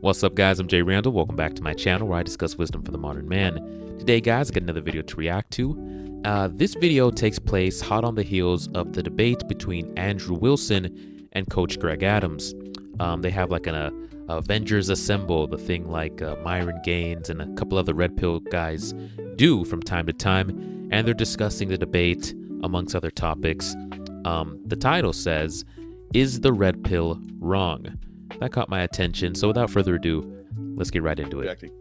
What's up, guys? I'm Jay Randall. Welcome back to my channel where I discuss wisdom for the modern man. Today, guys, I got another video to react to. This video takes place hot on the heels of the debate between Andrew Wilson and Coach Greg Adams. They have like an Avengers Assemble, the thing like Myron Gaines and a couple other Red Pill guys do from time to time, and they're discussing the debate amongst other topics. The title says, "Is the Red Pill wrong?" That caught my attention, so without further ado, let's get right into it.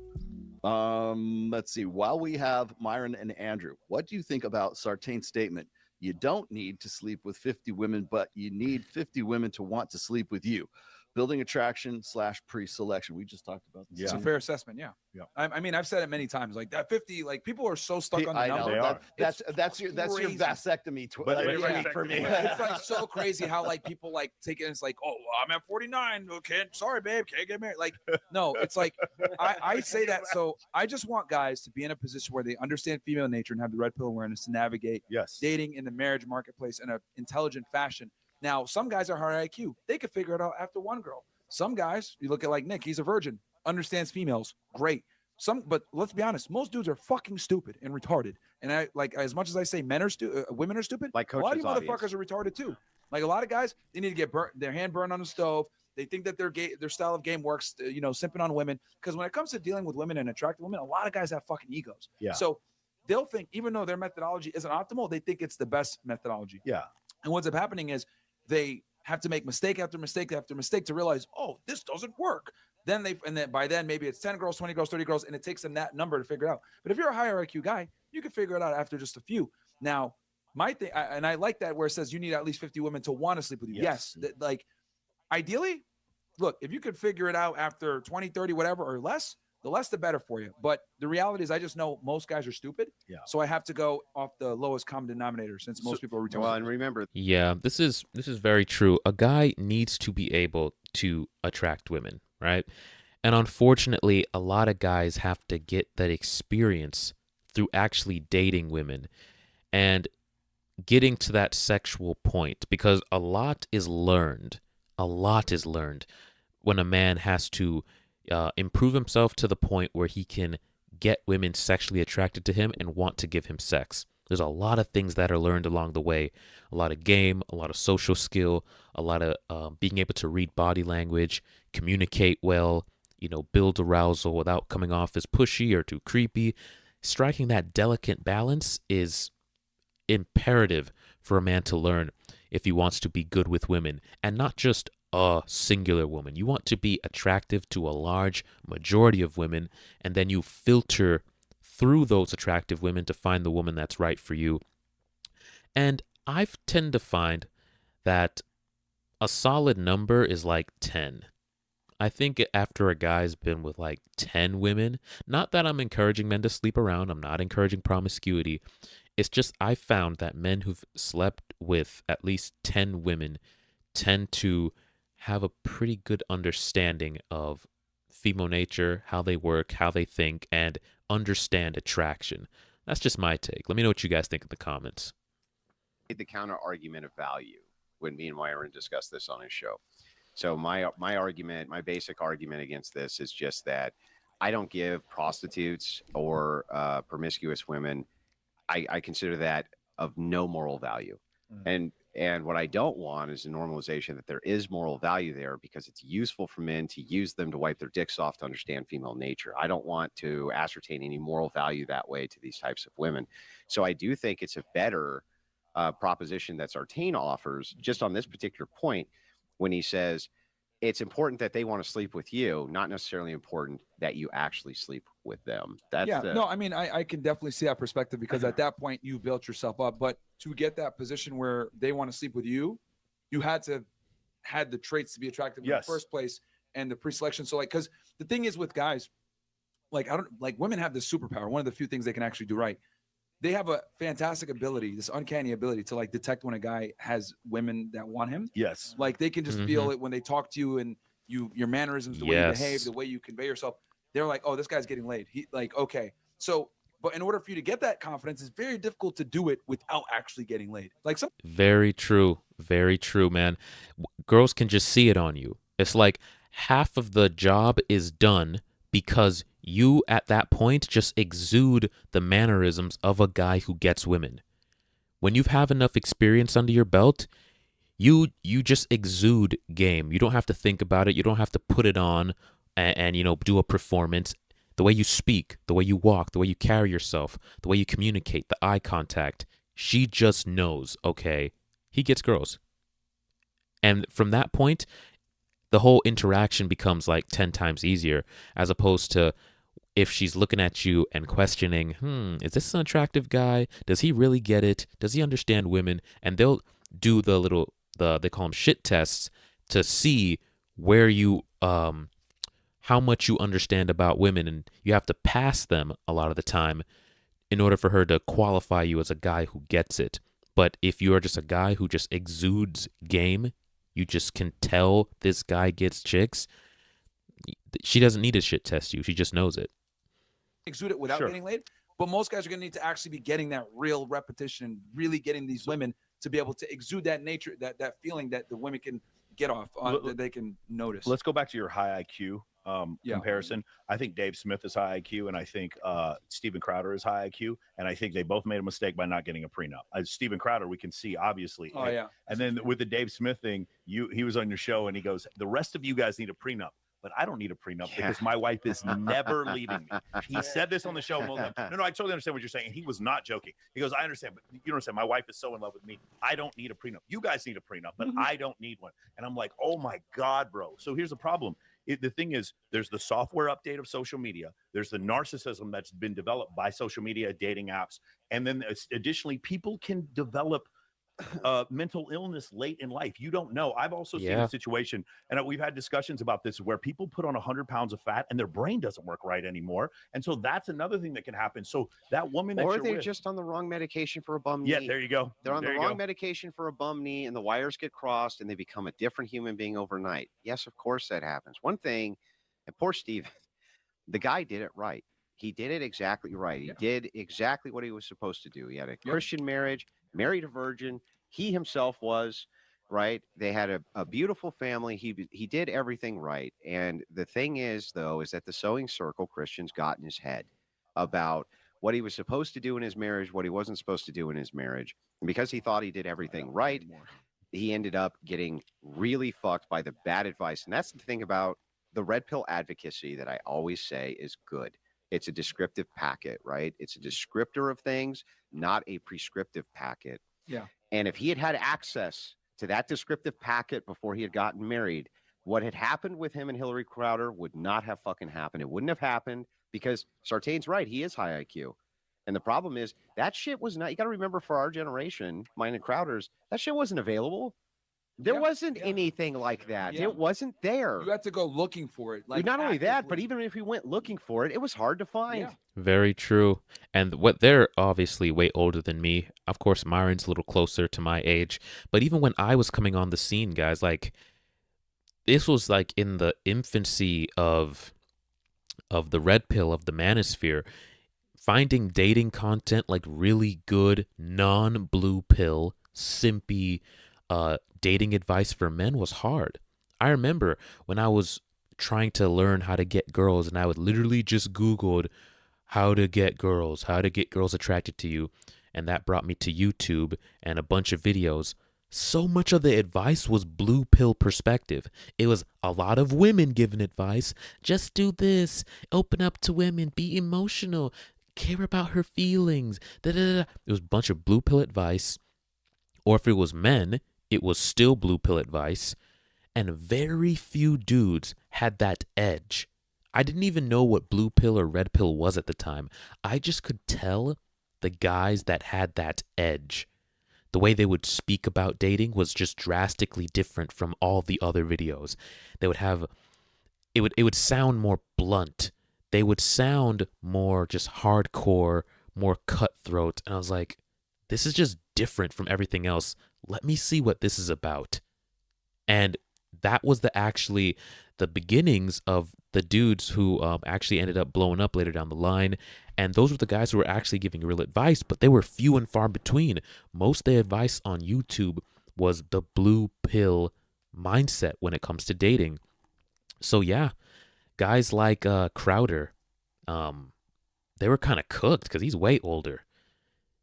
Let's see. While we have Myron and Andrew, what do you think about Sartain's statement? You don't need to sleep with 50 women, but you need 50 women to want to sleep with you. Building attraction / pre-selection. We just talked about this. It's a fair assessment. Yeah. I mean, I've said it many times. Like that 50, like people are so stuck on the number. That's your vasectomy for me. It's like so crazy how like people like take it. It's like, oh, well, I'm at 49. Okay, sorry, babe, can't get married. Like, no, it's like I say that. So I just want guys to be in a position where they understand female nature and have the red pill awareness to navigate dating in the marriage marketplace in an intelligent fashion. Now, some guys are higher IQ. They could figure it out after one girl. Some guys, you look at like Nick, he's a virgin, understands females, great. But let's be honest, most dudes are fucking stupid and retarded. And I like, as much as I say men are women are stupid, like a lot of you motherfuckers are retarded too. Like a lot of guys, they need to get their hand burned on the stove. They think that their style of game works, simping on women. Because when it comes to dealing with women and attractive women, a lot of guys have fucking egos. Yeah. So they'll think, even though their methodology isn't optimal, they think it's the best methodology. Yeah. And what's up happening is, they have to make mistake after mistake after mistake to realize, oh, this doesn't work. Then by then maybe it's 10 girls, 20 girls, 30 girls, and it takes them that number to figure it out. But if you're a higher IQ guy, you can figure it out after just a few. Now, my thing, and I like that where it says you need at least 50 women to want to sleep with you. Yes. Like, ideally, look, if you could figure it out after 20, 30, whatever, or less, the less the better for you. But the reality is I just know most guys are stupid. Yeah. So I have to go off the lowest common denominator since most people are retarded. Well, and remember. Yeah, this is very true. A guy needs to be able to attract women, right? And unfortunately, a lot of guys have to get that experience through actually dating women and getting to that sexual point, because a lot is learned. A lot is learned when a man has to improve himself to the point where he can get women sexually attracted to him and want to give him sex. There's a lot of things that are learned along the way. A lot of game, a lot of social skill, a lot of being able to read body language, communicate well, build arousal without coming off as pushy or too creepy. Striking that delicate balance is imperative for a man to learn if he wants to be good with women, and not just a singular woman. You want to be attractive to a large majority of women, and then you filter through those attractive women to find the woman that's right for you. And I tend to find that a solid number is like 10. I think after a guy's been with like 10 women, not that I'm encouraging men to sleep around, I'm not encouraging promiscuity. It's just I found that men who've slept with at least 10 women tend to have a pretty good understanding of female nature, how they work, how they think, and understand attraction. That's just my take. Let me know what you guys think in the comments. The counter argument of value when me and Myron discussed this on his show. So my argument, my basic argument against this is just that I don't give prostitutes or promiscuous women, I consider that of no moral value. And what I don't want is a normalization that there is moral value there, because it's useful for men to use them to wipe their dicks off to understand female nature. I don't want to ascertain any moral value that way to these types of women. So I do think it's a better proposition that Sartain offers just on this particular point when he says it's important that they want to sleep with you, not necessarily important that you actually sleep with them. No, I mean, I can definitely see that perspective, because at that point you built yourself up. But to get that position where they want to sleep with you, you had the traits to be attractive in the first place and the pre-selection. So because the thing is with guys, women have this superpower. One of the few things they can actually do right. They have a fantastic ability, this uncanny ability to detect when a guy has women that want him. Yes. Like they can just feel it when they talk to you and your mannerisms, the way you behave, the way you convey yourself. They're like, oh, this guy's getting laid. Okay. So, but in order for you to get that confidence, it's very difficult to do it without actually getting laid. Very true. Very true, man. Girls can just see it on you. It's like, half of the job is done because you at that point just exude the mannerisms of a guy who gets women. When you have enough experience under your belt, you just exude game. You don't have to think about it. You don't have to put it on and do a performance. The way you speak, the way you walk, the way you carry yourself, the way you communicate, the eye contact. She just knows, okay, he gets girls. And from that point, the whole interaction becomes like 10 times easier, as opposed to if she's looking at you and questioning, is this an attractive guy? Does he really get it? Does he understand women? And they'll do they call them shit tests to see where you, how much you understand about women. And you have to pass them a lot of the time in order for her to qualify you as a guy who gets it. But if you are just a guy who just exudes game, you just can tell this guy gets chicks, she doesn't need to shit test you. She just knows it. Exude it without getting laid. But most guys are going to need to actually be getting that real repetition, really getting these women to be able to exude that nature, that feeling that the women can get off on, that they can notice. Let's go back to your high IQ comparison. I think Dave Smith is high IQ, and I think Steven Crowder is high IQ, and I think they both made a mistake by not getting a prenup. Steven Crowder, we can see obviously. And then with the Dave Smith thing, he was on your show, and he goes, "The rest of you guys need a prenup." But I don't need a prenup because my wife is never leaving me. He said this on the show. No, I totally understand what you're saying. And he was not joking. He goes, I understand, but you don't understand. My wife is so in love with me. I don't need a prenup. You guys need a prenup, but I don't need one. And I'm like, oh my God, bro. So here's the problem. The thing is, there's the software update of social media. There's the narcissism that's been developed by social media, dating apps. And then additionally, people can develop mental illness late in life. You don't know. I've also seen a situation, and we've had discussions about this, where people put on 100 pounds of fat and their brain doesn't work right anymore. And so that's another thing that can happen. So that woman that or you're they're with, just on the wrong medication for a bum knee. Yeah, there you go. They're on the wrong medication for a bum knee, and the wires get crossed, and they become a different human being overnight. Yes, of course that happens. One thing, and poor Steve, the guy did it right. He did it exactly right. He did exactly what he was supposed to do. He had a Christian marriage, married a virgin. He himself was, right? They had a beautiful family. He did everything right. And the thing is, though, is that the sewing circle Christians got in his head about what he was supposed to do in his marriage, what he wasn't supposed to do in his marriage. And because he thought he did everything right, he ended up getting really fucked by the bad advice. And that's the thing about the red pill advocacy that I always say is good. It's a descriptive packet, right? It's a descriptor of things, not a prescriptive packet. Yeah. And if he had had access to that descriptive packet before he had gotten married, what had happened with him and Hillary Crowder would not have fucking happened. It wouldn't have happened because Sartain's right. He is high IQ. And the problem is that shit was not, you got to remember, for our generation, mine and Crowder's, that shit wasn't available. There wasn't anything like that. It wasn't there. You had to go looking for it. Like, not only that, but even if we went looking for it, it was hard to find. Very true. And what they're obviously way older than me. Of course, Myron's a little closer to my age. But even when I was coming on the scene, guys, like, this was like in the infancy of the red pill, of the manosphere. Finding dating content, like really good non-blue pill, simpy dating advice for men was hard. I remember when I was trying to learn how to get girls, and I would literally just Googled how to get girls attracted to you, and that brought me to YouTube and a bunch of videos. So much of the advice was blue pill perspective. It was a lot of women giving advice. Just do this. Open up to women. Be emotional. Care about her feelings. It was a bunch of blue pill advice. Or if it was men, it was still blue pill advice. And very few dudes had that edge. I didn't even know what blue pill or red pill was at the time. I just could tell the guys that had that edge. The way they would speak about dating was just drastically different from all the other videos. They would have, it would sound more blunt. They would sound more just hardcore, more cutthroat. And I was like, this is just different from everything else. Let me see what this is about. And that was actually the beginnings of the dudes who actually ended up blowing up later down the line. And those were the guys who were actually giving real advice, but they were few and far between. Most of the advice on YouTube was the blue pill mindset when it comes to dating. So yeah, guys like Crowder, um, they were kind of cooked because he's way older.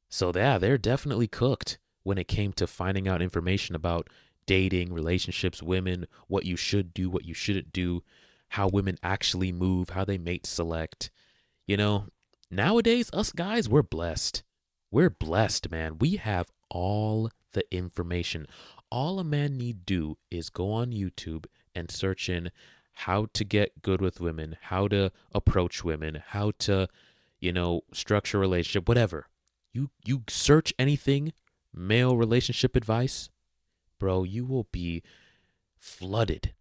So yeah, they're definitely cooked when it came to finding out information about dating, relationships, women, what you should do, what you shouldn't do, how women actually move, how they mate select. You know, nowadays, us guys, we're blessed. We're blessed, man. We have all the information. All a man need do is go on YouTube and search in how to get good with women, how to approach women, how to, structure a relationship, whatever. You search anything, male relationship advice, bro, you will be flooded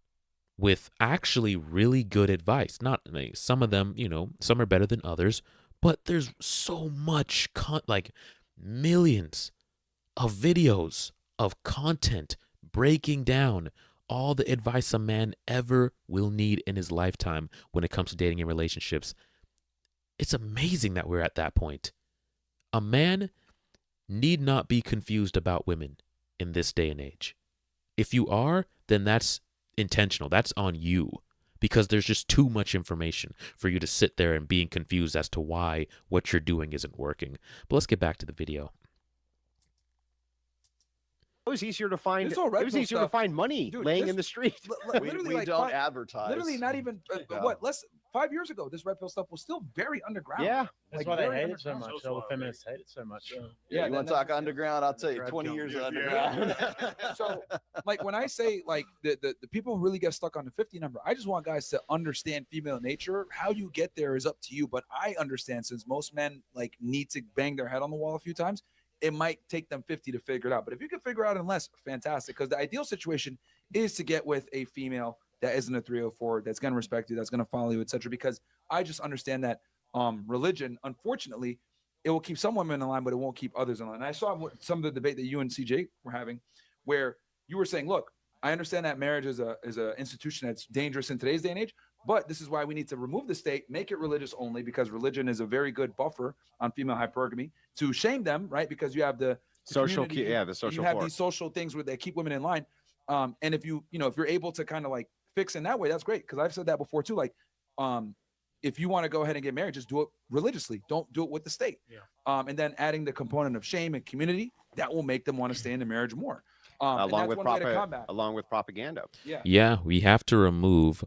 with actually really good advice. Not like, some of them, some are better than others, but there's so much like millions of videos of content breaking down all the advice a man ever will need in his lifetime when it comes to dating and relationships. It's amazing that we're at that point. A man need not be confused about women in this day and age. If you are, then that's intentional. That's on you because there's just too much information for you to sit there and being confused as to why what you're doing isn't working. But let's get back to the video. It was easier to find. It was easier to find money laying in the street. We like don't advertise. Literally, not even less. 5 years ago, this red pill stuff was still very underground. Yeah, that's why they hate it so much. All the feminists hate it so much. Yeah, you want to talk underground? I'll tell you, 20 years of underground. So, like when I say like the people who really get stuck on the 50 number, I just want guys to understand female nature. How you get there is up to you. But I understand since most men like need to bang their head on the wall a few times, it might take them 50 to figure it out. But if you can figure it out in less, fantastic. Because the ideal situation is to get with a female that isn't a 304, that's going to respect you, that's going to follow you, etc. Because I just understand that religion, unfortunately, it will keep some women in line, but it won't keep others in line. And I saw some of the debate that you and CJ were having, where you were saying, look, I understand that marriage is a institution that's dangerous in today's day and age, but this is why we need to remove the state, make it religious only, because religion is a very good buffer on female hypergamy to shame them, right? Because you have the social, the social. You have these social things where they keep women in line. And if if you're able to kind of like fix in that way, that's great. Because I've said that before too. Like, if you want to go ahead and get married, just do it religiously. Don't do it with the state. Yeah. And then adding the component of shame and community, that will make them want to stay in the marriage more. Along with propaganda. Yeah. Yeah, we have to remove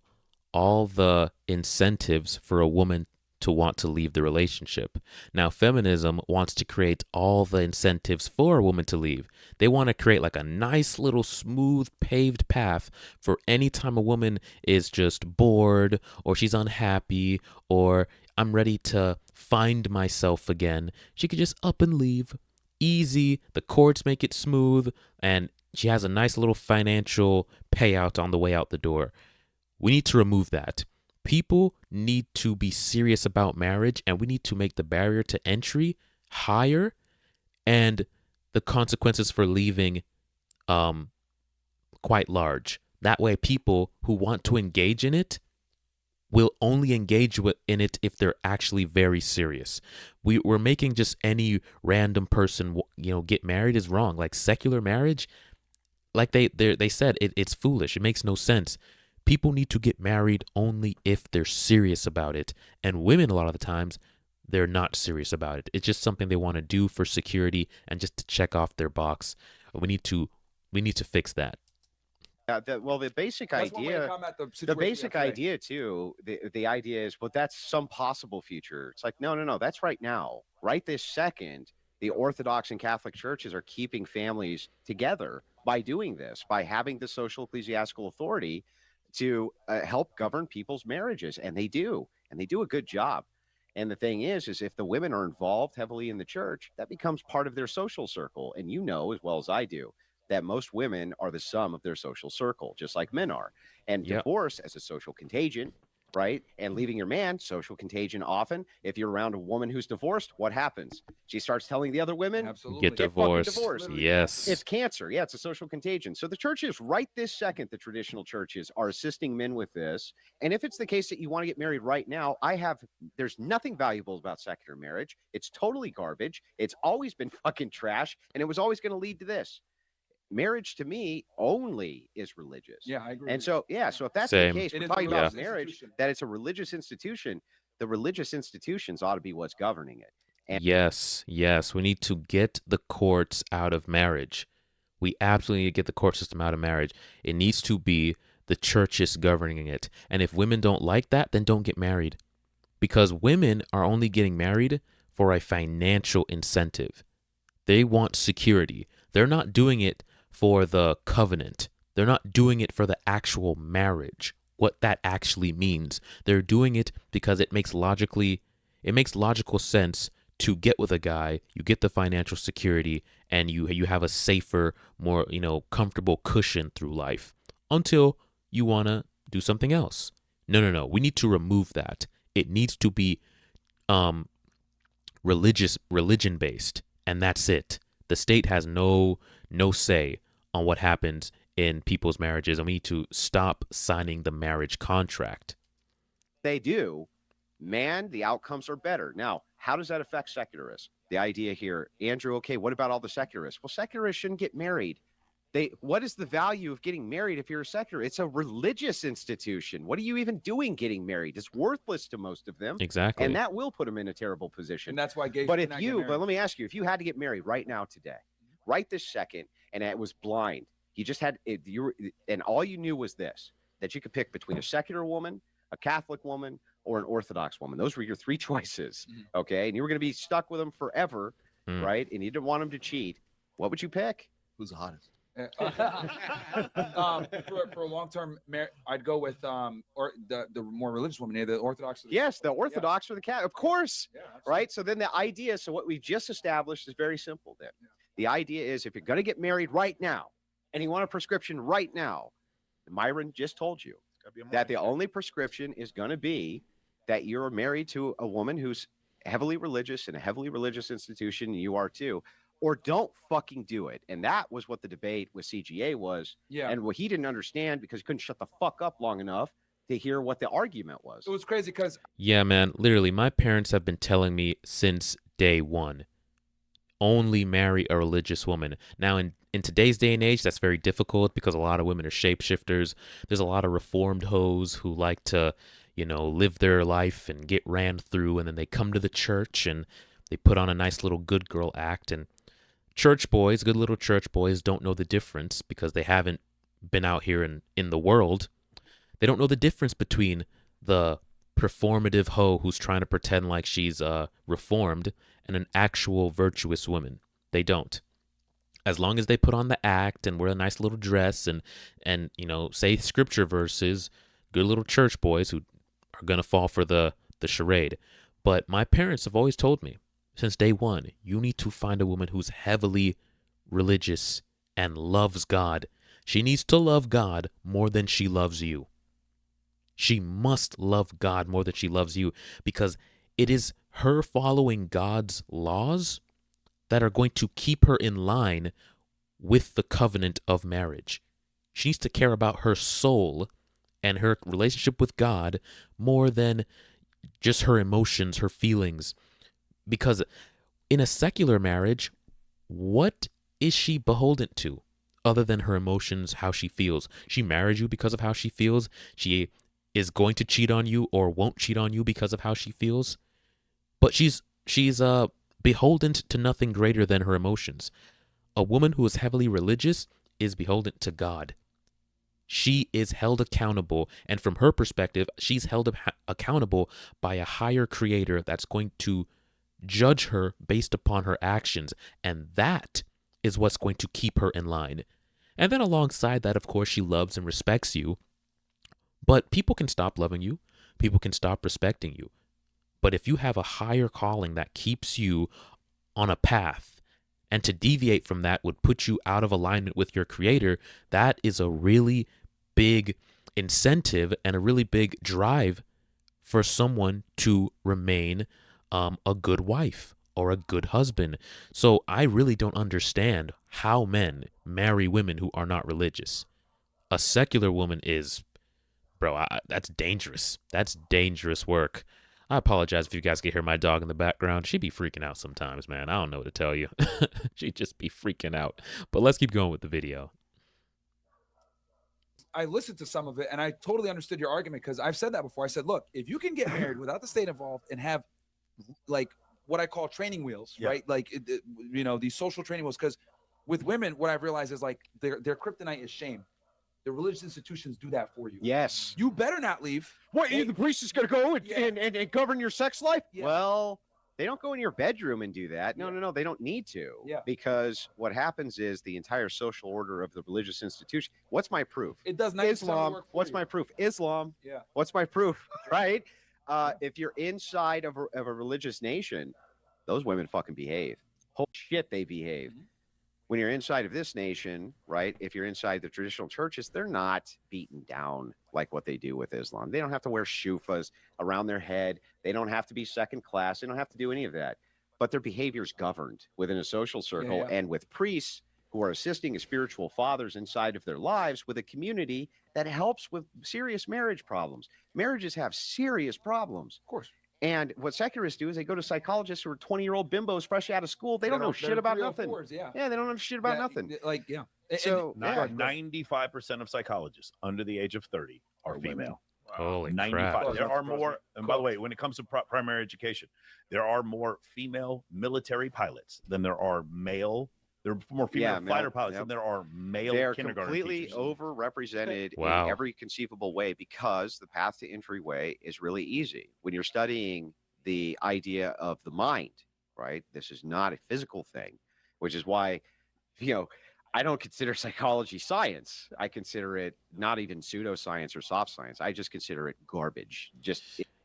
all the incentives for a woman to want to leave the relationship. Now, feminism wants to create all the incentives for a woman to leave. They want to create like a nice little smooth paved path for any time a woman is just bored or she's unhappy or I'm ready to find myself again. She could just up and leave. Easy. The courts make it smooth and she has a nice little financial payout on the way out the door. We need to remove that. People need to be serious about marriage and we need to make the barrier to entry higher and the consequences for leaving quite large. That way people who want to engage in it will only engage in it if they're actually very serious. We're making just any random person get married is wrong. Like secular marriage, like they said, it's foolish. It makes no sense. People need to get married only if they're serious about it. And women, a lot of the times, they're not serious about it. It's just something they want to do for security and just to check off their box. We need to fix that. The basic idea, the basic idea too, the idea is, well, that's some possible future. It's like, no, that's right now. Right this second, the Orthodox and Catholic churches are keeping families together by doing this, by having the social ecclesiastical authority to help govern people's marriages. And they do a good job. And the thing is if the women are involved heavily in the church, that becomes part of their social circle. And as well as I do, that most women are the sum of their social circle, just like men are. And divorce as a social contagion, right? And leaving your man, social contagion often. If you're around a woman who's divorced, what happens? She starts telling the other women, absolutely, get divorced. Yes. It's cancer. Yeah, it's a social contagion. So the churches right this second, the traditional churches are assisting men with this. And if it's the case that you want to get married right now, there's nothing valuable about secular marriage. It's totally garbage. It's always been fucking trash. And it was always going to lead to this. marriage to me only is religious. Yeah, I agree. And so, so if that's Same. the case, we're talking about marriage, that it's a religious institution. The religious institutions ought to be what's governing it. And yes, we need to get the courts out of marriage. We absolutely need to get the court system out of marriage. It needs to be the churches governing it. And if women don't like that, then don't get married. Because women are only getting married for a financial incentive. They want security. They're not doing it for the covenant. They're not doing it for the actual marriage, what that actually means. They're doing it because it makes logical sense to get with a guy. You get the financial security and you have a safer, more, comfortable cushion through life until you want to do something else. No. We need to remove that. It needs to be religion based, and that's it. The state has no say on what happens in people's marriages, and we need to stop signing the marriage contract. They do, man, the outcomes are better. Now, how does that affect secularists? The idea here, Andrew, okay, what about all the secularists? Well, secularists shouldn't get married. What is the value of getting married if you're a secular? It's a religious institution. What are you even doing getting married? It's worthless to most of them. Exactly. And that will put them in a terrible position. And that's why gays but let me ask you, if you had to get married right now today, right this second, and it was blind, you just had it, and all you knew was this, that you could pick between a secular woman, a Catholic woman, or an Orthodox woman. Those were your three choices. Okay. And you were going to be stuck with them forever. Right. And you didn't want them to cheat. What would you pick? Who's the hottest? For a long-term I'd go with or the more religious woman, the Orthodox. The Orthodox or the Catholic, of course. Right. So then the idea, so what we've just established is very simple. Then the idea is, if you're going to get married right now and you want a prescription right now, Myron just told you that the only prescription is going to be that you're married to a woman who's heavily religious in a heavily religious institution, and you are too. Or don't fucking do it. And that was what the debate with CGA was. Yeah. And what he didn't understand, because he couldn't shut the fuck up long enough to hear what the argument was. It was crazy because... Yeah, man. Literally, my parents have been telling me since day one, only marry a religious woman. Now, in today's day and age, that's very difficult because a lot of women are shapeshifters. There's a lot of reformed hoes who like to, live their life and get ran through. And then they come to the church and they put on a nice little good girl act. And church boys, good little church boys, don't know the difference because they haven't been out here in the world. They don't know the difference between the performative hoe who's trying to pretend like she's reformed and an actual virtuous woman. They don't. As long as they put on the act and wear a nice little dress and say scripture verses, good little church boys who are going to fall for the charade. But my parents have always told me, since day one, you need to find a woman who's heavily religious and loves God. She needs to love God more than she loves you. She must love God more than she loves you, because it is her following God's laws that are going to keep her in line with the covenant of marriage. She needs to care about her soul and her relationship with God more than just her emotions, her feelings. Because in a secular marriage, what is she beholden to other than her emotions, how she feels? She married you because of how she feels. She is going to cheat on you or won't cheat on you because of how she feels. But she's beholden to nothing greater than her emotions. A woman who is heavily religious is beholden to God. She is held accountable, and from her perspective, she's held accountable by a higher creator that's going to judge her based upon her actions, and that is what's going to keep her in line. And then alongside that, of course, she loves and respects you, but people can stop loving you, people can stop respecting you. But if you have a higher calling that keeps you on a path, and to deviate from that would put you out of alignment with your creator, that is a really big incentive and a really big drive for someone to remain a good wife or a good husband. So I really don't understand how men marry women who are not religious. A secular woman is, bro, that's dangerous. That's dangerous work. I apologize if you guys can hear my dog in the background. She be freaking out sometimes, man. I don't know what to tell you. She just be freaking out. But let's keep going with the video. I listened to some of it and I totally understood your argument because I've said that before. I said, look, if you can get married without the state involved and have like what I call training wheels, right? Like, you know, these social training wheels. Because with women, what I've realized is like their kryptonite is shame. The religious institutions do that for you. Yes. You better not leave. What? The priest is going to go and govern your sex life? Yeah. Well, they don't go in your bedroom and do that. No. They don't need to. Yeah. Because what happens is the entire social order of the religious institution. What's my proof? It does not. Islam. What's my proof? Islam. Yeah. What's my proof? Right? If you're inside of a religious nation, those women fucking behave. Holy shit, they behave. Mm-hmm. When you're inside of this nation, right? If you're inside the traditional churches, they're not beaten down like what they do with Islam. They don't have to wear shufas around their head. They don't have to be second class. They don't have to do any of that. But their behavior is governed within a social circle and with priests who are assisting as spiritual fathers inside of their lives with a community that helps with serious marriage problems. Marriages have serious problems. Of course. And what secularists do is they go to psychologists who are 20-year-old bimbos fresh out of school. They don't know shit about nothing. Yeah, they don't know shit about nothing. Like, So, 95% of psychologists under the age of 30 are female. Holy 95. crap. There are more, and by the way, when it comes to primary education, there are more female military pilots than there are male. There are more female fighter pilots than there are male kindergarten completely teachers. overrepresented in every conceivable way because the path to entryway is really easy. When you're studying the idea of the mind, right? This is not a physical thing, which is why, I don't consider psychology science. I consider it not even pseudoscience or soft science. I just consider it garbage.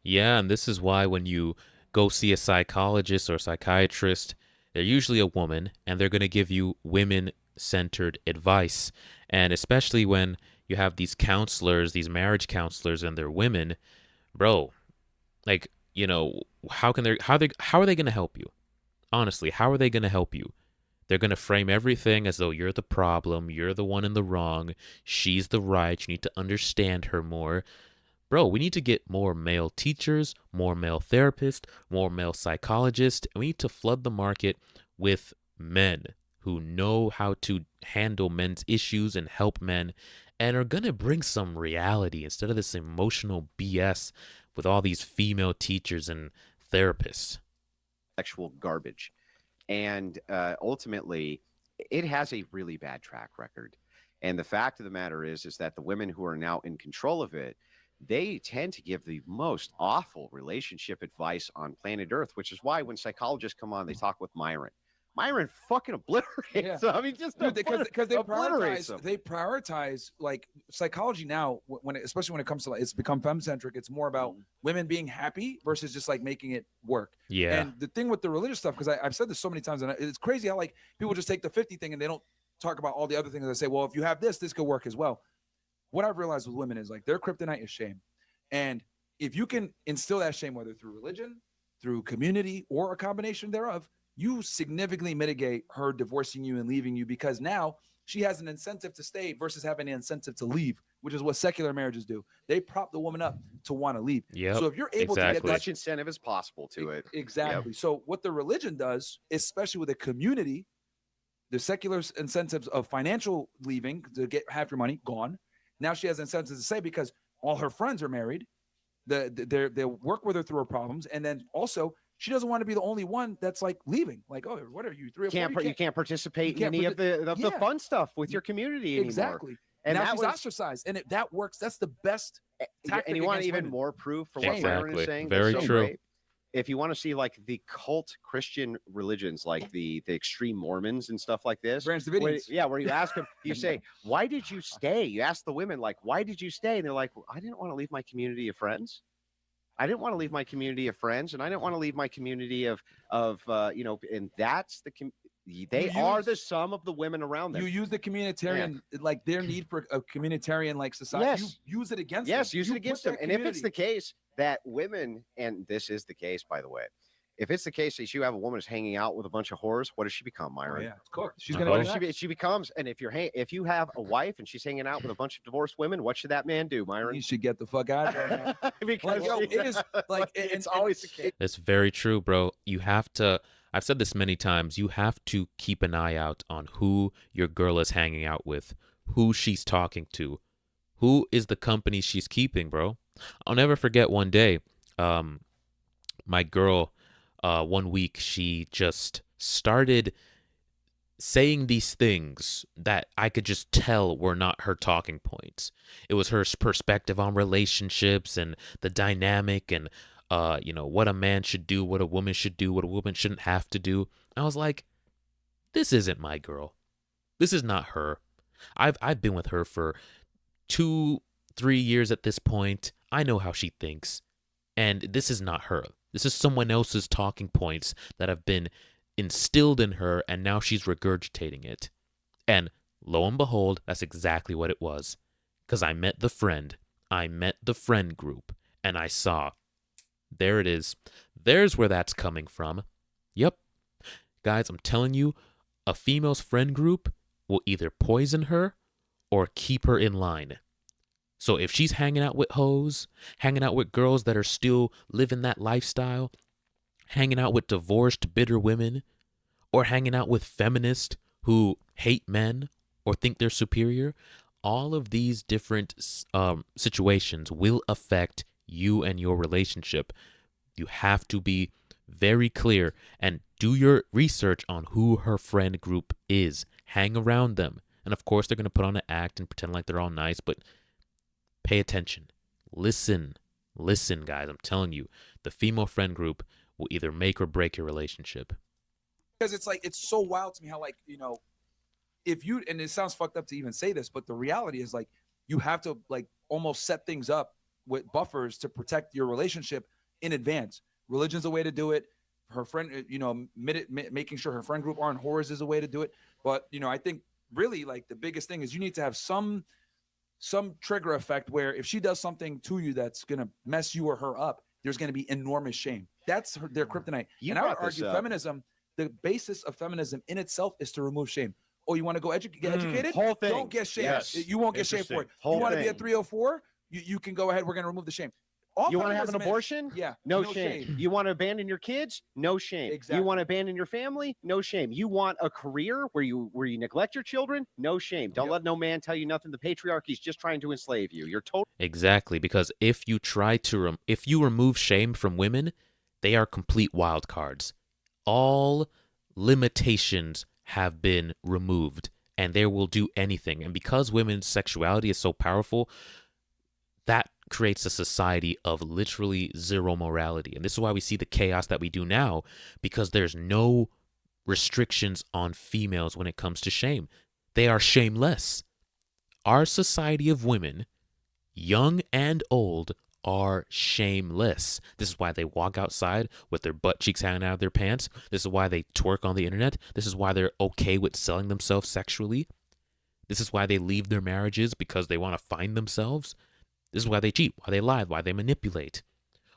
Yeah, and this is why when you go see a psychologist or psychiatrist, they're usually a woman, and they're going to give you women-centered advice. And especially when you have these counselors, these marriage counselors, and they're women, bro, like, how are they going to help you? Honestly, how are they going to help you? They're going to frame everything as though you're the problem, you're the one in the wrong, she's the right, you need to understand her more. Bro, we need to get more male teachers, more male therapists, more male psychologists, and we need to flood the market with men who know how to handle men's issues and help men and are going to bring some reality instead of this emotional BS with all these female teachers and therapists. Sexual garbage. And ultimately, it has a really bad track record. And the fact of the matter is that the women who are now in control of it, they tend to give the most awful relationship advice on planet Earth, which is why when psychologists come on, they talk with Myron. Myron fucking obliterates them. I mean, just because they prioritize like psychology now. Especially when it comes to it's become femme-centric. It's more about women being happy versus just like making it work. Yeah. And the thing with the religious stuff, because I've said this so many times, and it's crazy how like people just take the 50 thing and they don't talk about all the other things. They say, well, if you have this could work as well. What I've realized with women is like their kryptonite is shame. And if you can instill that shame, whether through religion, through community, or a combination thereof, you significantly mitigate her divorcing you and leaving you because now she has an incentive to stay versus having an incentive to leave, which is what secular marriages do. They prop the woman up to want to leave. Yep, so if you're able to get as much incentive as possible to it. Exactly. Yep. So what the religion does, especially with a community, the secular incentives of financial leaving to get half your money gone. Now she has incentives to stay because all her friends are married. They work with her through her problems. And then also she doesn't want to be the only one that's like leaving. Like, oh, what are you, 3 or 4? You can't participate in any of the fun stuff with your community anymore. Exactly. And now she's ostracized. And that works. That's the best tactic. And you want even more proof for what Myron is saying? Very true. Great. If you want to see like the cult Christian religions, like the extreme Mormons and stuff like this, Branch Davidians. where you ask them, you say, why did you stay? You ask the women, like, why did you stay? And they're like, well, I didn't want to leave my community of friends. I didn't want to leave my community of friends, and I didn't want to leave my community of and that's they are the sum of the women around them. You use the communitarian, like their need for a communitarian like society. Yes. You use it against them. Yes, use it against them. And if it's the case that women, and this is the case, by the way, if it's the case that you have a woman who's hanging out with a bunch of whores, what does she become, Oh, Myron? yeah, it's cooked. She's Uh-oh. gonna What do does that. she becomes? And if you have a wife and she's hanging out with a bunch of divorced women, what should that man do, You Myron? should get the fuck out of there, man. Because Like, yo, it is like it's and always the case. It's very true, bro. You have to, I've said this many times, you have to keep an eye out on who your girl is hanging out with, who she's talking to, who is the company she's keeping, bro. I'll never forget one day, my girl, one week, she just started saying these things that I could just tell were not her talking points. It was her perspective on relationships and the dynamic and what a man should do, what a woman should do, what a woman shouldn't have to do. I was like, this isn't my girl. This is not her. I've been with her for 2-3 years at this point. I know how she thinks. And this is not her. This is someone else's talking points that have been instilled in her, and now she's regurgitating it. And lo and behold, that's exactly what it was. Because I met the friend group, and I saw, there it is. There's where that's coming from. Yep. Guys, I'm telling you, a female's friend group will either poison her or keep her in line. So if she's hanging out with hoes, hanging out with girls that are still living that lifestyle, hanging out with divorced, bitter women, or hanging out with feminists who hate men or think they're superior, all of these different situations will affect you and your relationship. You have to be very clear and do your research on who her friend group is. Hang around them. And of course, they're going to put on an act and pretend like they're all nice, but pay attention. Listen, guys. I'm telling you, the female friend group will either make or break your relationship. Because it's like, it's so wild to me how, like, if you, and it sounds fucked up to even say this, but the reality is, like, you have to, like, almost set things up with buffers to protect your relationship in advance. Religion's a way to do it. Her friend, making sure her friend group aren't whores is a way to do it. But, I think really, like, the biggest thing is you need to have some trigger effect where if she does something to you that's going to mess you or her up, there's going to be enormous shame. That's their kryptonite. And I would argue feminism, the basis of feminism in itself is to remove shame. Oh, you want to go get educated? Whole thing. Don't get shame. Yes. You won't get shame for it. Whole you want to be a thing. 304? You can go ahead. We're going to remove the shame. All you want to have an feminism is- abortion? Yeah. No shame. You want to abandon your kids? No shame. Exactly. You want to abandon your family? No shame. You want a career where you neglect your children? No shame. Don't let no man tell you nothing. The patriarchy's just trying to enslave you. You're totally Exactly, because if you try to if you remove shame from women, they are complete wild cards. All limitations have been removed, and they will do anything. And because women's sexuality is so powerful, that creates a society of literally zero morality. And this is why we see the chaos that we do now, because there's no restrictions on females when it comes to shame. They are shameless. Our society of women, young and old, are shameless. This is why they walk outside with their butt cheeks hanging out of their pants. This is why they twerk on the internet. This is why they're okay with selling themselves sexually. This is why they leave their marriages, because they want to find themselves. This is why they cheat, why they lie, why they manipulate,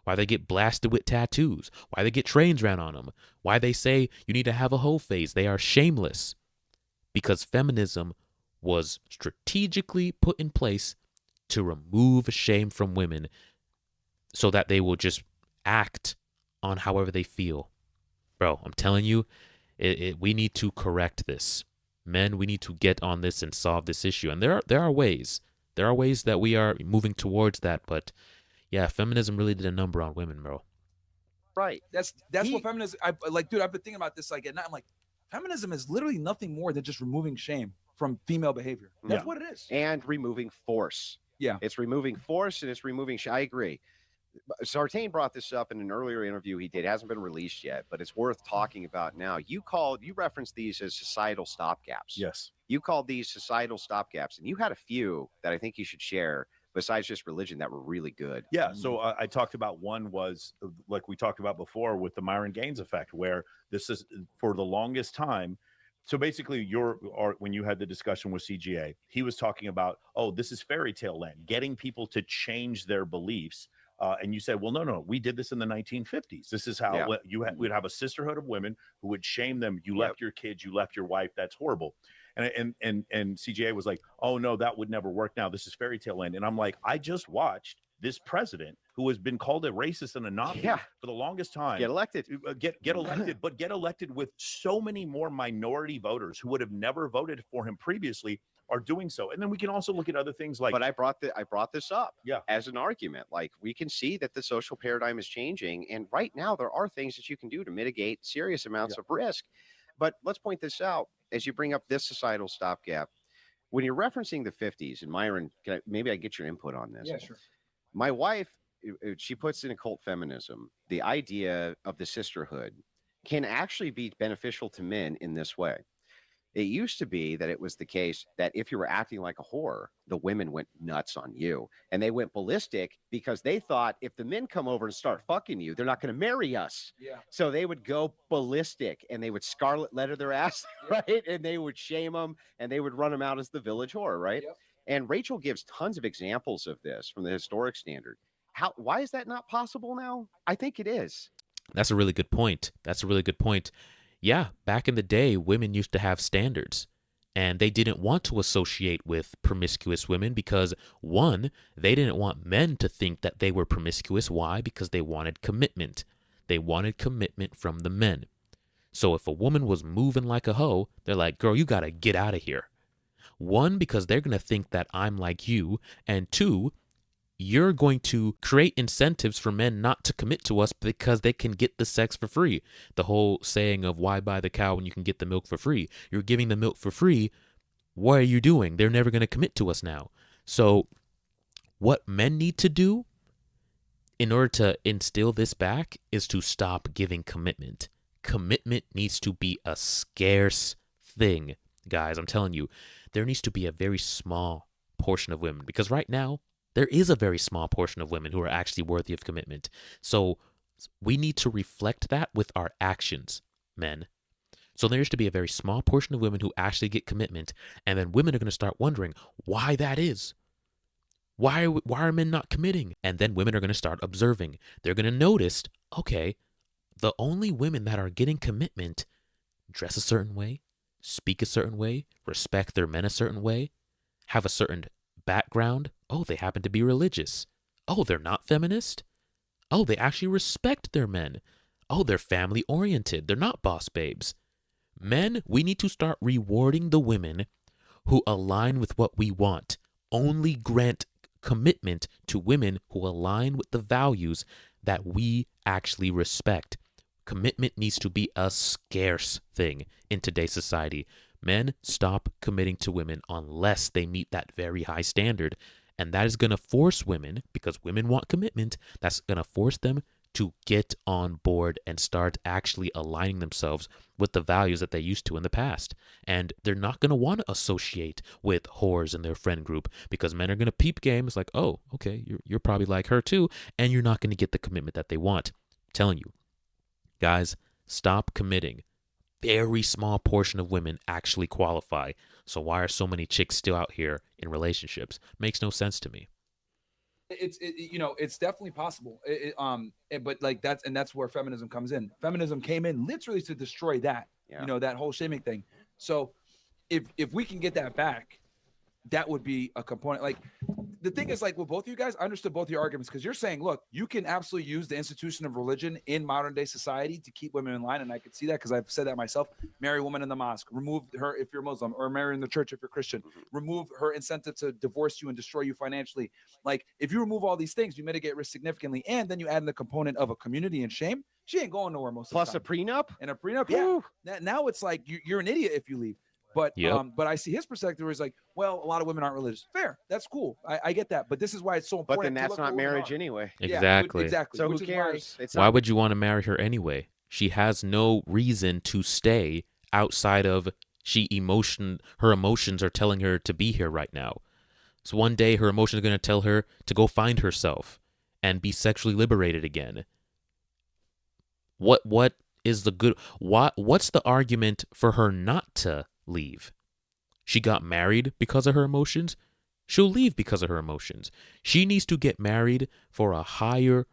why they get blasted with tattoos, why they get trains ran on them, why they say you need to have a whole phase. They are shameless because feminism was strategically put in place to remove shame from women so that they will just act on however they feel. Bro, I'm telling you, we need to correct this. Men, we need to get on this and solve this issue. And there are ways. There are ways that we are moving towards that, but yeah, feminism really did a number on women, bro. right. That's what feminism. Dude, I've been thinking about this. Like, at night, I'm like, feminism is literally nothing more than just removing shame from female behavior. That's what it is. And removing force. Yeah. It's removing force and it's removing I agree. Sartain brought this up in an earlier interview he did. It hasn't been released yet, but it's worth talking about now. You referenced these as societal stopgaps. Yes. You called these societal stopgaps, and you had a few that I think you should share besides just religion that were really good. Yeah. So I talked about one was like we talked about before with the Myron Gaines effect, where this is for the longest time. So basically, when you had the discussion with CGA, he was talking about, oh, this is fairy tale land, getting people to change their beliefs and you said, well, no, we did this in the 1950s. This is how we'd have a sisterhood of women who would shame them. You left your kids, you left your wife. That's horrible. And CGA was like, oh no, that would never work now. This is fairy tale land. And I'm like, I just watched this president who has been called a racist and a Nazi for the longest time get elected, get elected, but get elected with so many more minority voters who would have never voted for him previously are doing so. And then we can also look at other things like. But I brought this up as an argument. Like, we can see that the social paradigm is changing, and right now there are things that you can do to mitigate serious amounts of risk. But let's point this out as you bring up this societal stopgap. When you're referencing the 50s, and Myron, maybe I get your input on this. Yeah, sure. My wife, she puts in occult feminism, the idea of the sisterhood can actually be beneficial to men in this way. It used to be that it was the case that if you were acting like a whore, the women went nuts on you, and they went ballistic because they thought if the men come over and start fucking you, they're not going to marry us. Yeah. So they would go ballistic, and they would scarlet letter their ass, right? And they would shame them, and they would run them out as the village whore, right? Yep. And Rachel gives tons of examples of this from the historic standard. Why is that not possible now? I think it is. That's a really good point. Yeah, back in the day, women used to have standards, and they didn't want to associate with promiscuous women because, one, they didn't want men to think that they were promiscuous. Why? Because they wanted commitment. They wanted commitment from the men. So if a woman was moving like a hoe, they're like, girl, you got to get out of here. One, because they're going to think that I'm like you, and two, you're going to create incentives for men not to commit to us because they can get the sex for free. The whole saying of why buy the cow when you can get the milk for free. You're giving the milk for free. What are you doing? They're never going to commit to us now. So what men need to do in order to instill this back is to stop giving commitment. Commitment needs to be a scarce thing, guys. I'm telling you, there needs to be a very small portion of women, because right now, there is a very small portion of women who are actually worthy of commitment. So we need to reflect that with our actions, men. So there needs to be a very small portion of women who actually get commitment, and then women are going to start wondering why that is. Why are men not committing? And then women are going to start observing. They're going to notice, okay, the only women that are getting commitment dress a certain way, speak a certain way, respect their men a certain way, have a certain background. Oh, they happen to be religious. Oh, they're not feminist. Oh, they actually respect their men. Oh, they're family oriented. They're not boss babes. Men, we need to start rewarding the women who align with what we want. Only grant commitment to women who align with the values that we actually respect. Commitment needs to be a scarce thing in today's society. Men, stop committing to women unless they meet that very high standard. And that is going to force women, because women want commitment, that's going to force them to get on board and start actually aligning themselves with the values that they used to in the past. And they're not going to want to associate with whores in their friend group, because men are going to peep games like, oh, okay, you're probably like her too, and you're not going to get the commitment that they want. I'm telling you, guys, stop committing. Very small portion of women actually qualify. So why are so many chicks still out here in relationships? Makes no sense to me. It's definitely possible. But like that's where feminism comes in. Feminism came in literally to destroy that. Yeah. That whole shaming thing. So if we can get that back, that would be a component. Like, the thing is, like, with both of you guys, I understood both your arguments, because you're saying, look, you can absolutely use the institution of religion in modern day society to keep women in line. And I could see that, because I've said that myself. Marry a woman in the mosque, remove her if you're Muslim, or marry in the church if you're Christian, remove her incentive to divorce you and destroy you financially. Like, if you remove all these things, you mitigate risk significantly. And then you add in the component of a community and shame. She ain't going nowhere most Plus of the time. a prenup? And a prenup, yeah. Now it's like you're an idiot if you leave. But but I see his perspective where he's like, well, a lot of women aren't religious. Fair. That's cool. I get that. But this is why it's so important. But then that's not marriage anyway. Exactly. Yeah, exactly. So who cares? Why would you want to marry her anyway? She has no reason to stay outside of her emotions are telling her to be here right now. So one day her emotions are going to tell her to go find herself and be sexually liberated again. What is the good? What's the argument for her not to leave? She got married because of her emotions. She'll leave because of her emotions. She needs to get married for a higher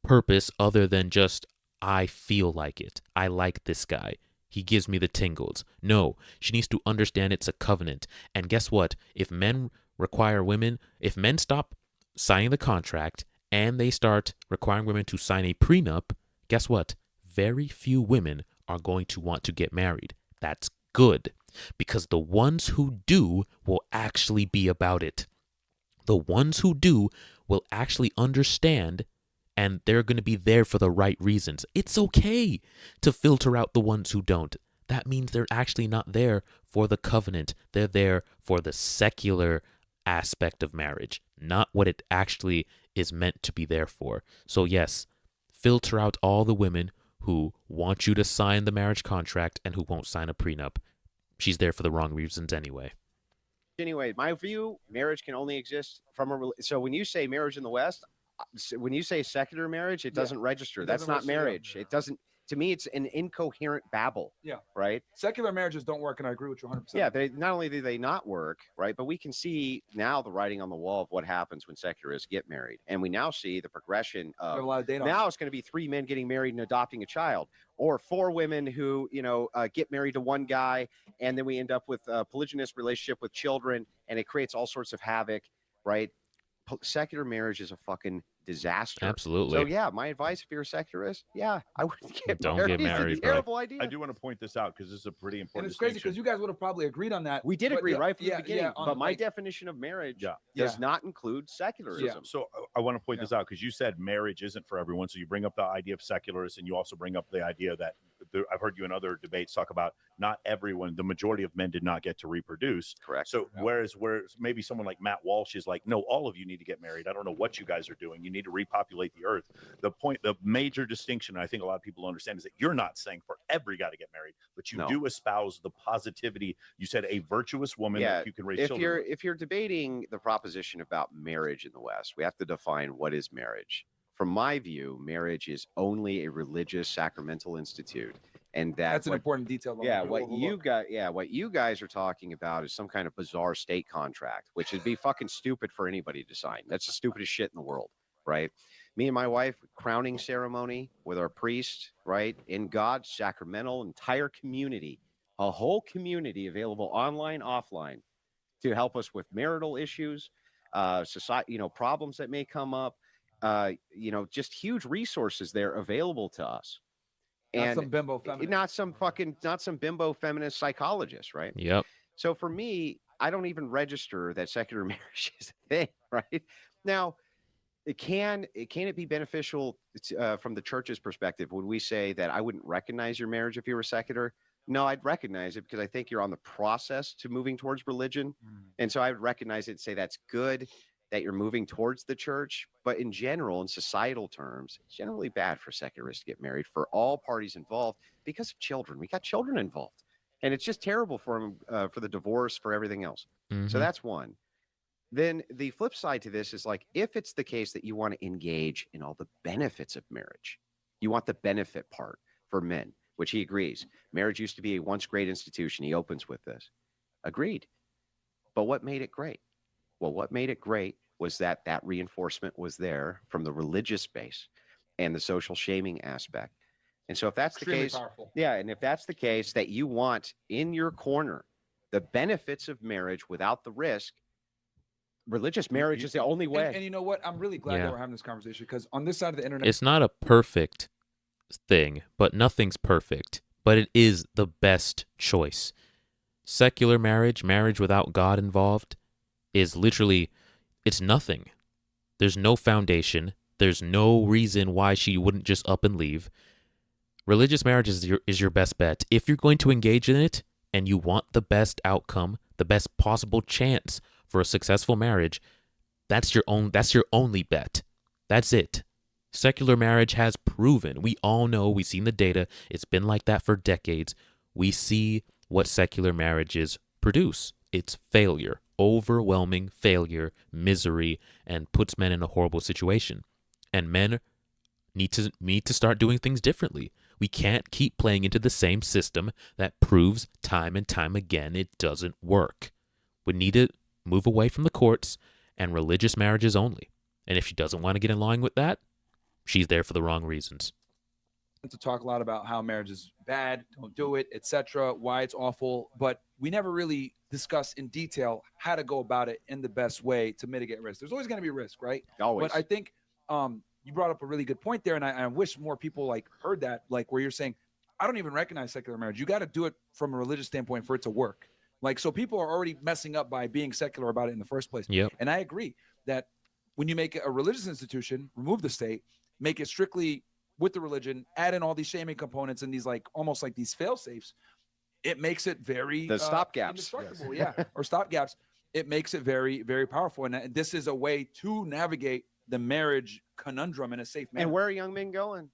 purpose other than just, I feel like it. I like this guy. He gives me the tingles. No, she needs to understand it's a covenant. And guess what? If men require women, if men stop signing the contract and they start requiring women to sign a prenup, guess what? Very few women are going to want to get married. That's good, because the ones who do will actually be about it. The ones who do will actually understand, and they're going to be there for the right reasons. It's okay to filter out the ones who don't. That means they're actually not there for the covenant. They're there for the secular aspect of marriage, not what it actually is meant to be there for. So yes, filter out all the women who want you to sign the marriage contract and who won't sign a prenup. She's there for the wrong reasons anyway. Anyway, my view, marriage can only exist from so when you say marriage in the West, when you say secular marriage, it doesn't register. It That's doesn't not register, yeah. marriage. It doesn't. To me, it's an incoherent babble. Yeah. Right. Secular marriages don't work, and I agree with you 100%. Yeah. They not only do they not work, right, but we can see now the writing on the wall of what happens when secularists get married, and we now see the progression of a lot of data. Now it's going to be 3 men getting married and adopting a child, or 4 women who get married to one guy, and then we end up with a polygynous relationship with children, and it creates all sorts of havoc, right? Secular marriage is a fucking disaster. Absolutely. So yeah, my advice if you're a secularist, I wouldn't get Don't married. get married, It's a bro. terrible idea. I do want to point this out because this is a pretty important And it's crazy distinction. because you guys would have probably agreed on that. We did but agree yeah, right from yeah, the beginning, yeah, on, but my like, definition of marriage Yeah. does Yeah. not include secularism. So I want to point this out because you said marriage isn't for everyone. So you bring up the idea of secularists, and you also bring up the idea that I've heard you in other debates talk about not everyone, the majority of men did not get to reproduce. Correct. So whereas maybe someone like Matt Walsh is like, no, all of you need to get married. I don't know what you guys are doing. You need to repopulate the earth. The major distinction, I think a lot of people understand, is that you're not saying for every guy to get married, but you do espouse the positivity. You said a virtuous woman that you can raise children with. If you're debating the proposition about marriage in the West, we have to define what is marriage. From my view, marriage is only a religious sacramental institute, and that's an important detail. What you guys are talking about is some kind of bizarre state contract, which would be fucking stupid for anybody to sign. That's the stupidest shit in the world, right? Me and my wife, crowning ceremony with our priest, right? In God's sacramental entire community, a whole community available online, offline, to help us with marital issues, society, problems that may come up, just huge resources there available to us. Not some bimbo feminist. Not some bimbo feminist psychologist, right? Yep. So for me, I don't even register that secular marriage is a thing, right? Now, can it be beneficial from the church's perspective when we say that I wouldn't recognize your marriage if you were secular? No, I'd recognize it because I think you're on the process to moving towards religion. And so I would recognize it and say that's good that you're moving towards the church. But in general, in societal terms, it's generally bad for secularists to get married for all parties involved because of children. We got children involved. And it's just terrible for them, for the divorce, for everything else. Mm-hmm. So that's one. Then the flip side to this is like, if it's the case that you want to engage in all the benefits of marriage, you want the benefit part for men, which he agrees. Marriage used to be a once great institution. He opens with this. Agreed. But what made it great? Well, what made it great was that reinforcement was there from the religious base and the social shaming aspect. And so if that's the case, powerful. and if that's the case that you want in your corner the benefits of marriage without the risk, religious marriage is the only way. And you know what? I'm really glad that we're having this conversation because on this side of the internet, it's not a perfect thing, but nothing's perfect. But it is the best choice. Secular marriage without God involved, is literally, it's nothing. There's no foundation. There's no reason why she wouldn't just up and leave. Religious marriage is your best bet. If you're going to engage in it and you want the best outcome, the best possible chance for a successful marriage, that's your only bet. That's it. Secular marriage has proven. We all know, we've seen the data. It's been like that for decades. We see what secular marriages produce. It's failure, overwhelming failure, misery, and puts men in a horrible situation. And men need to start doing things differently. We can't keep playing into the same system that proves time and time again it doesn't work. We need to move away from the courts and religious marriages only. And if she doesn't want to get in line with that, she's there for the wrong reasons. To talk a lot about how marriage is bad, don't do it, etc., why it's awful, but we never really discuss in detail how to go about it in the best way to mitigate risk. There's always going to be risk, right? Always. But I think you brought up a really good point there, and I wish more people like heard that, like where you're saying, I don't even recognize secular marriage. You got to do it from a religious standpoint for it to work. Like, so people are already messing up by being secular about it in the first place. Yep. And I agree that when you make it a religious institution, remove the state, make it strictly with the religion, add in all these shaming components and these like almost like these fail safes, it makes it very the stopgaps, indestructible, or stopgaps. It makes it very, very powerful, and this is a way to navigate the marriage conundrum in a safe manner. And where are young men going?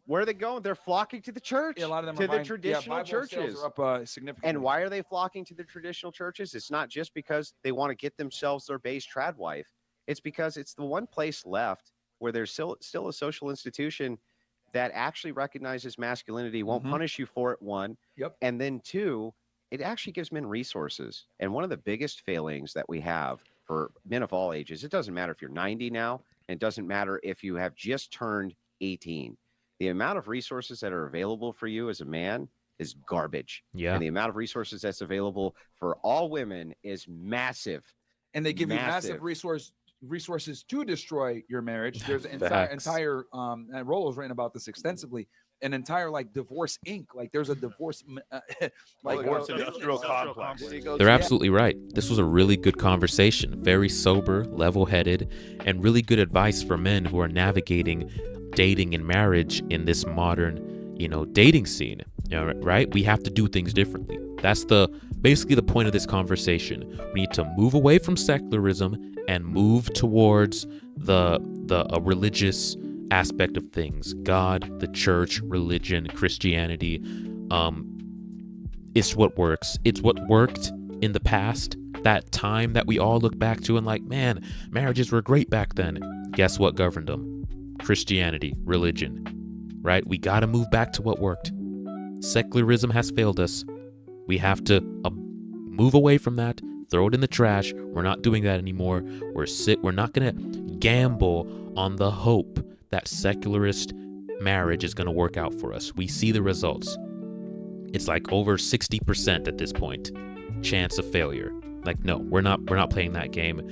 Where are they going? They're flocking to the church. Yeah, a lot of them to are the buying, traditional Bible churches. sales are up significantly. And why are they flocking to the traditional churches? It's not just because they want to get themselves their base trad wife. It's because it's the one place left where there's still a social institution that actually recognizes masculinity, won't punish you for it, one. Yep. And then two, it actually gives men resources. And one of the biggest failings that we have for men of all ages, it doesn't matter if you're 90 now, and it doesn't matter if you have just turned 18. The amount of resources that are available for you as a man is garbage. Yeah. And the amount of resources that's available for all women is massive. And they give you massive resources to destroy your marriage. There's an entire and Rollo's written about this extensively, an entire like divorce inc. Like there's a divorce divorce industrial complex. They're absolutely right. This was a really good conversation, very sober, level-headed, and really good advice for men who are navigating dating and marriage in this modern, dating scene. Right? We have to do things differently. That's basically the point of this conversation. We need to move away from secularism and move towards a religious aspect of things. God, the church, religion, Christianity. It's what works. It's what worked in the past. That time that we all look back to and like, man, marriages were great back then. Guess what governed them? Christianity, religion, right? We got to move back to what worked. Secularism has failed us. We have to move away from that, throw it in the trash. We're not doing that anymore. We're not going to gamble on the hope that secularist marriage is going to work out for us. We see the results. It's like over 60% at this point chance of failure. Like, no, we're not playing that game.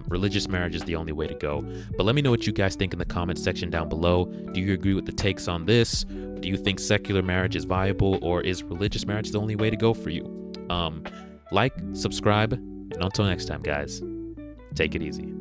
Religious marriage is the only way to go. But let me know what you guys think in the comments section down below. Do you agree with the takes on this? Do you think secular marriage is viable, or is religious marriage the only way to go for you? Like, subscribe, and until next time, guys, take it easy.